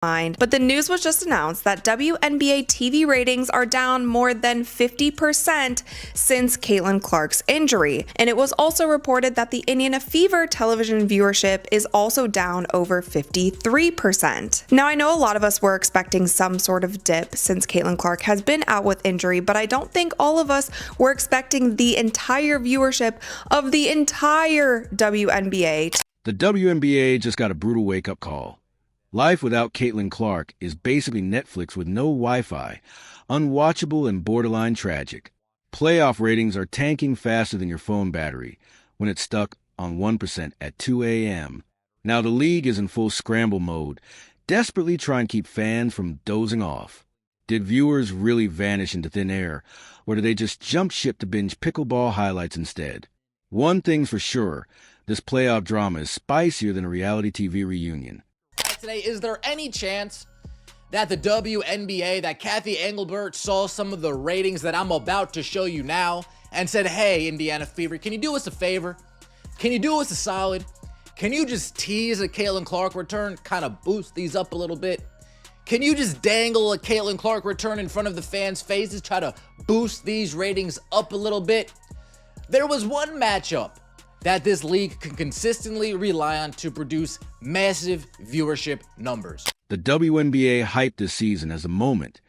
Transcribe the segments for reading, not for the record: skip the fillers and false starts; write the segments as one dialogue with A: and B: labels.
A: But the news was just announced that WNBA TV ratings are down more than 50% since Caitlin Clark's injury. And it was also reported that the Indiana Fever television viewership is also down over 53%. Now, I know a lot of us were expecting some sort of dip since Caitlin Clark has been out with injury, but I don't think all of us were expecting the entire viewership of the entire WNBA.
B: The WNBA just got a brutal wake-up call. Life without Caitlin Clark is basically Netflix with no Wi-Fi, unwatchable and borderline tragic. Playoff ratings are tanking faster than your phone battery when it's stuck on 1% at 2 a.m. Now the league is in full scramble mode, desperately trying to keep fans from dozing off. Did viewers really vanish into thin air, or did they just jump ship to binge pickleball highlights instead? One thing's for sure, this playoff drama is spicier than a reality TV reunion.
C: Today, is there any chance that the WNBA, that Kathy Engelbert saw some of the ratings that I'm about to show you now and said, hey, Indiana Fever, can you do us a favor? Can you do us a solid? Can you just tease a Caitlin Clark return, kind of boost these up a little bit? Can you just dangle a Caitlin Clark return in front of the fans' faces, try to boost these ratings up a little bit? There was one matchup that this league can consistently rely on to produce massive viewership numbers.
B: The WNBA hyped this season as a moment,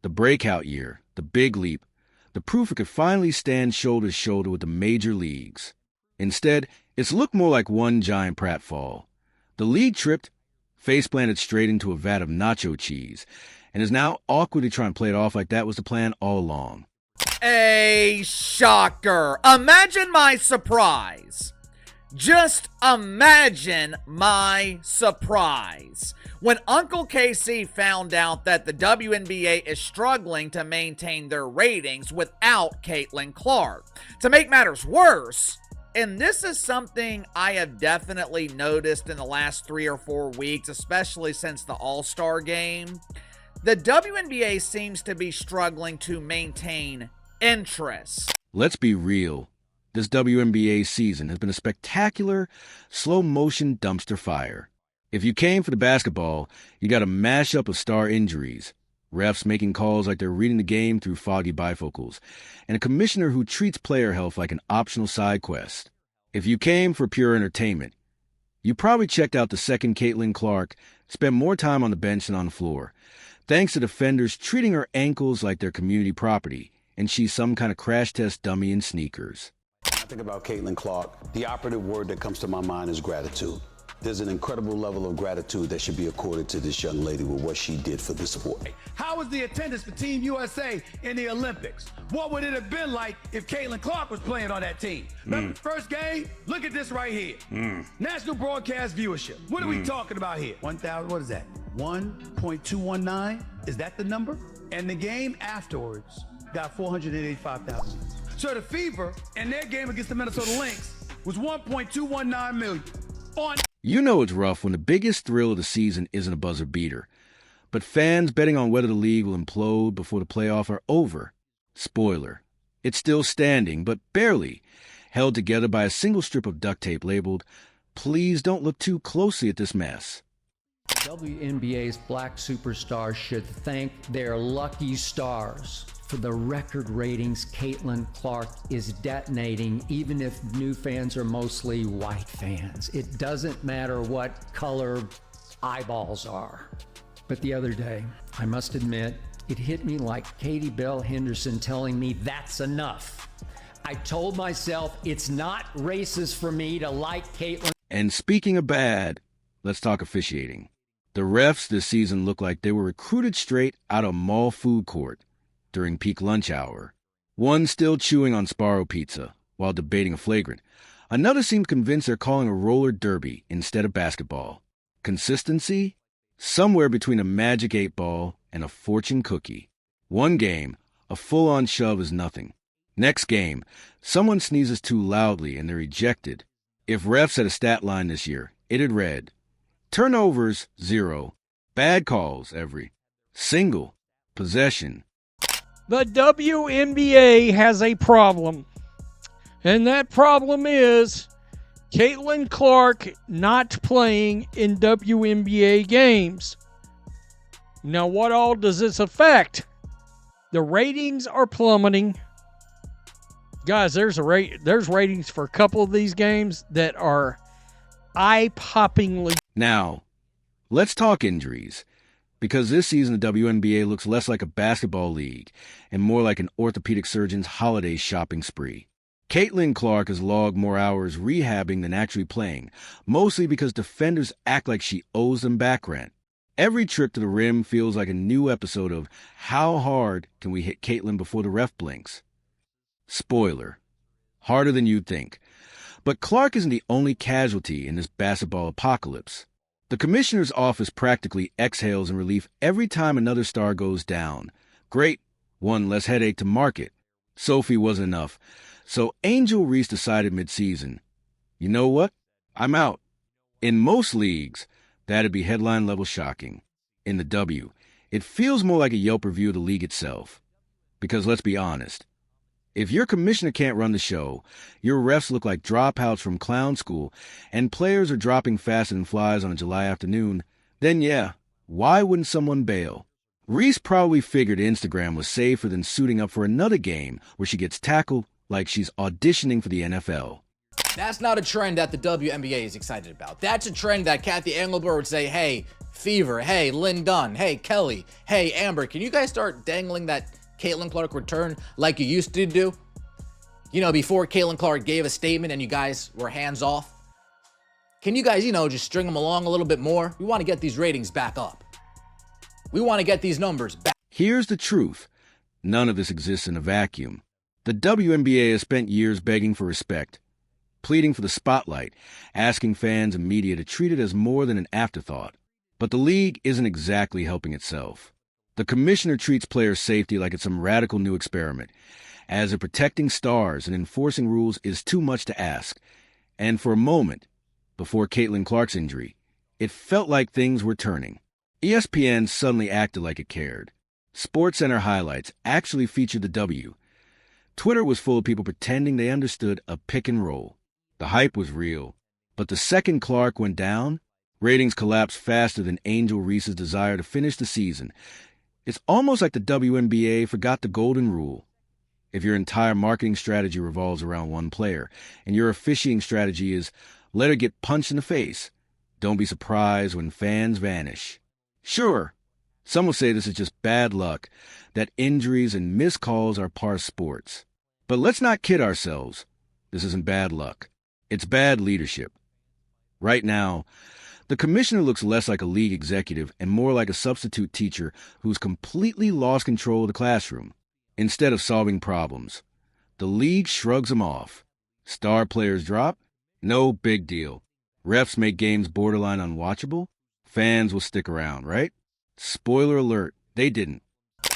B: the breakout year, the big leap, the proof it could finally stand shoulder to shoulder with the major leagues. Instead, it's looked more like one giant pratfall. The league tripped, face-planted straight into a vat of nacho cheese, and is now awkwardly trying to play it off like that was the plan all along.
D: A shocker. Imagine my surprise. Just imagine my surprise when Uncle KC found out that the WNBA is struggling to maintain their ratings without Caitlin Clark. To make matters worse, and this is something I have definitely noticed in the last 3 or 4 weeks, especially since the All-Star game, the WNBA seems to be struggling to maintain interest.
B: Let's be real. This WNBA season has been a spectacular, slow-motion dumpster fire. If you came for the basketball, you got a mashup of star injuries, refs making calls like they're reading the game through foggy bifocals, and a commissioner who treats player health like an optional side quest. If you came for pure entertainment, you probably checked out the second Caitlin Clark, spent more time on the bench than on the floor, thanks to defenders treating her ankles like their community property, and she's some kind of crash test dummy in sneakers.
E: When I think about Caitlin Clark, the operative word that comes to my mind is gratitude. There's an incredible level of gratitude that should be accorded to this young lady with what she did for the sport.
F: How was the attendance for Team USA in the Olympics? What would it have been like if Caitlin Clark was playing on that team? Remember the first game? Look at this right here. National broadcast viewership. What are we talking about here? 1,000, what is that? 1.219? Is that the number? And the game afterwards got 485,000. So the Fever in their game against the Minnesota Lynx was 1.219 million.
B: You know it's rough when the biggest thrill of the season isn't a buzzer beater, but fans betting on whether the league will implode before the playoffs are over. Spoiler, it's still standing, but barely, held together by a single strip of duct tape labeled, "Please don't look too closely at this mess."
G: WNBA's black superstars should thank their lucky stars for the record ratings Caitlin Clark is detonating, even if new fans are mostly white fans. It doesn't matter what color eyeballs are. But the other day, I must admit, it hit me like Katie Bell Henderson telling me that's enough. I told myself it's not racist for me to like Caitlin.
B: And speaking of bad, let's talk officiating. The refs this season look like they were recruited straight out of mall food court during peak lunch hour. One still chewing on Sparrow pizza while debating a flagrant. Another seemed convinced they're calling a roller derby instead of basketball. Consistency? Somewhere between a magic 8-ball and a fortune cookie. One game, a full-on shove is nothing. Next game, someone sneezes too loudly and they're ejected. If refs had a stat line this year, it had read, turnovers, 0. Bad calls, every. Single. Possession.
H: The WNBA has a problem. And that problem is Caitlin Clark not playing in WNBA games. Now, what all does this affect? The ratings are plummeting. Guys, there's ratings for a couple of these games that are eye-poppingly.
B: Now, let's talk injuries. Because this season the WNBA looks less like a basketball league and more like an orthopedic surgeon's holiday shopping spree. Caitlin Clark has logged more hours rehabbing than actually playing, mostly because defenders act like she owes them back rent. Every trip to the rim feels like a new episode of How Hard Can We Hit Caitlin Before the Ref Blinks? Spoiler. Harder than you'd think. But Clark isn't the only casualty in this basketball apocalypse. The commissioner's office practically exhales in relief every time another star goes down. Great, one less headache to market. Sophie wasn't enough. So Angel Reese decided mid-season, you know what? I'm out. In most leagues, that'd be headline-level shocking. In the W, it feels more like a Yelp review of the league itself. Because let's be honest, if your commissioner can't run the show, your refs look like dropouts from clown school, and players are dropping faster than flies on a July afternoon, then yeah, why wouldn't someone bail? Reese probably figured Instagram was safer than suiting up for another game where she gets tackled like she's auditioning for the NFL.
C: That's not a trend that the WNBA is excited about. That's a trend that Kathy Engelbert would say, hey, Fever, hey, Lynn Dunn, hey, Kelly, hey, Amber, can you guys start dangling that Caitlin Clark return like you used to do? You know, before Caitlin Clark gave a statement and you guys were hands off. Can you guys, just string them along a little bit more? We want to get these ratings back up. We want to get these numbers back.
B: Here's the truth. None of this exists in a vacuum. The WNBA has spent years begging for respect, pleading for the spotlight, asking fans and media to treat it as more than an afterthought. But the league isn't exactly helping itself. The commissioner treats players' safety like it's some radical new experiment, as if protecting stars and enforcing rules is too much to ask. And for a moment, before Caitlin Clark's injury, it felt like things were turning. ESPN suddenly acted like it cared. SportsCenter highlights actually featured the W. Twitter was full of people pretending they understood a pick and roll. The hype was real. But the second Clark went down, ratings collapsed faster than Angel Reese's desire to finish the season. It's almost like the WNBA forgot the golden rule. If your entire marketing strategy revolves around one player, and your officiating strategy is let her get punched in the face, don't be surprised when fans vanish. Sure, some will say this is just bad luck, that injuries and missed calls are part of sports. But let's not kid ourselves. This isn't bad luck. It's bad leadership. Right now, the commissioner looks less like a league executive and more like a substitute teacher who's completely lost control of the classroom. Instead of solving problems, the league shrugs them off. Star players drop? No big deal. Refs make games borderline unwatchable? Fans will stick around, right? Spoiler alert, they didn't.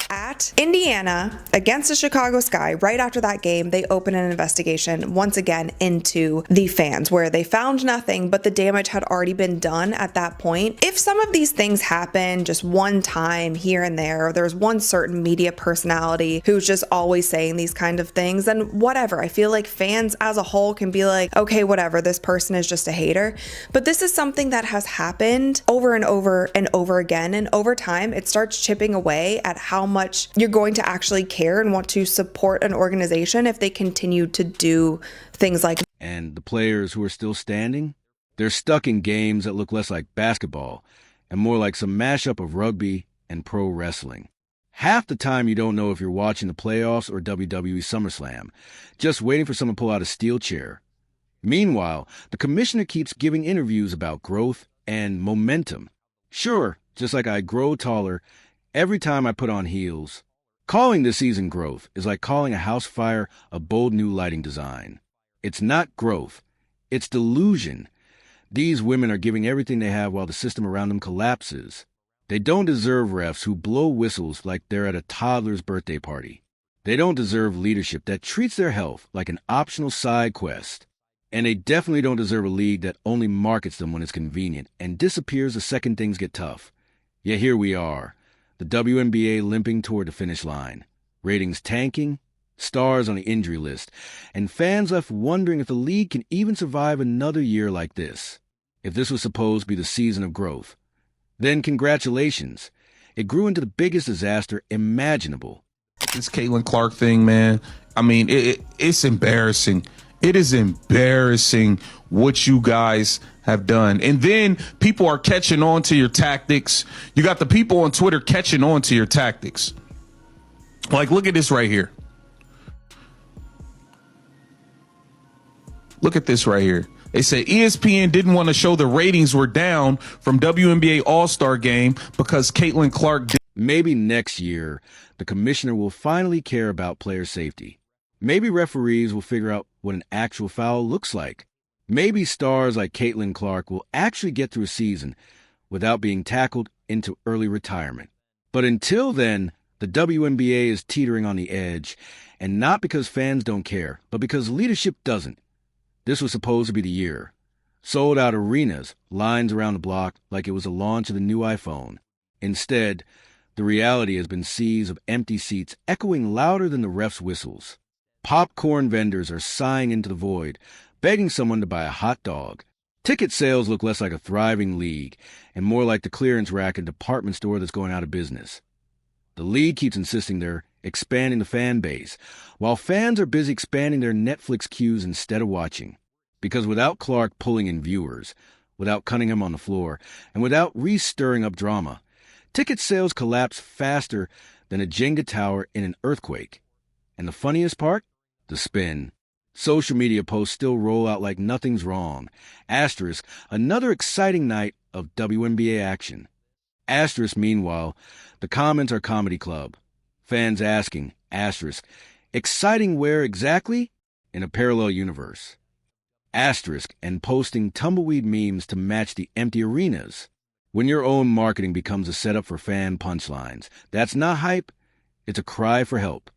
A: At Indiana against the Chicago Sky, right after that game, they opened an investigation once again into the fans where they found nothing, but the damage had already been done at that point. If some of these things happen just one time here and there, or there's one certain media personality who's just always saying these kind of things, then whatever. I feel like fans as a whole can be like, okay, whatever, this person is just a hater. But this is something that has happened over and over and over again. And over time, it starts chipping away at how much you're going to actually care and want to support an organization if they continue to do things like.
B: And the players who are still standing, they're stuck in games that look less like basketball and more like some mashup of rugby and pro wrestling. Half the time you don't know if you're watching the playoffs or WWE SummerSlam, just waiting for someone to pull out a steel chair. Meanwhile, the commissioner keeps giving interviews about growth and momentum. Sure, just like I grow taller every time I put on heels. Calling this season growth is like calling a house fire a bold new lighting design. It's not growth. It's delusion. These women are giving everything they have while the system around them collapses. They don't deserve refs who blow whistles like they're at a toddler's birthday party. They don't deserve leadership that treats their health like an optional side quest. And they definitely don't deserve a league that only markets them when it's convenient and disappears the second things get tough. Yet here we are. The WNBA limping toward the finish line, ratings tanking, stars on the injury list, and fans left wondering if the league can even survive another year like this. If this was supposed to be the season of growth, then congratulations. It grew into the biggest disaster imaginable.
I: This Caitlin Clark thing, man. I mean, it's embarrassing. It is embarrassing what you guys have done. And then people are catching on to your tactics. You got the people on Twitter catching on to your tactics. Like, look at this right here. Look at this right here. They said ESPN didn't want to show the ratings were down from WNBA All-Star Game because Caitlin Clark did.
B: Maybe next year, the commissioner will finally care about player safety. Maybe referees will figure out what an actual foul looks like. Maybe stars like Caitlin Clark will actually get through a season without being tackled into early retirement. But until then, the WNBA is teetering on the edge, and not because fans don't care, but because leadership doesn't. This was supposed to be the year. Sold out arenas, lines around the block like it was the launch of the new iPhone. Instead, the reality has been seas of empty seats echoing louder than the refs' whistles. Popcorn vendors are sighing into the void, begging someone to buy a hot dog. Ticket sales look less like a thriving league and more like the clearance rack at a department store that's going out of business. The league keeps insisting they're expanding the fan base, while fans are busy expanding their Netflix queues instead of watching. Because without Clark pulling in viewers, without Cunningham on the floor, and without re-stirring up drama, ticket sales collapse faster than a Jenga tower in an earthquake. And the funniest part? The spin. Social media posts still roll out like nothing's wrong. Asterisk, another exciting night of WNBA action. Asterisk, meanwhile, the comments are comedy club. Fans asking, asterisk, exciting where exactly? In a parallel universe. Asterisk, and posting tumbleweed memes to match the empty arenas. When your own marketing becomes a setup for fan punchlines, that's not hype, it's a cry for help.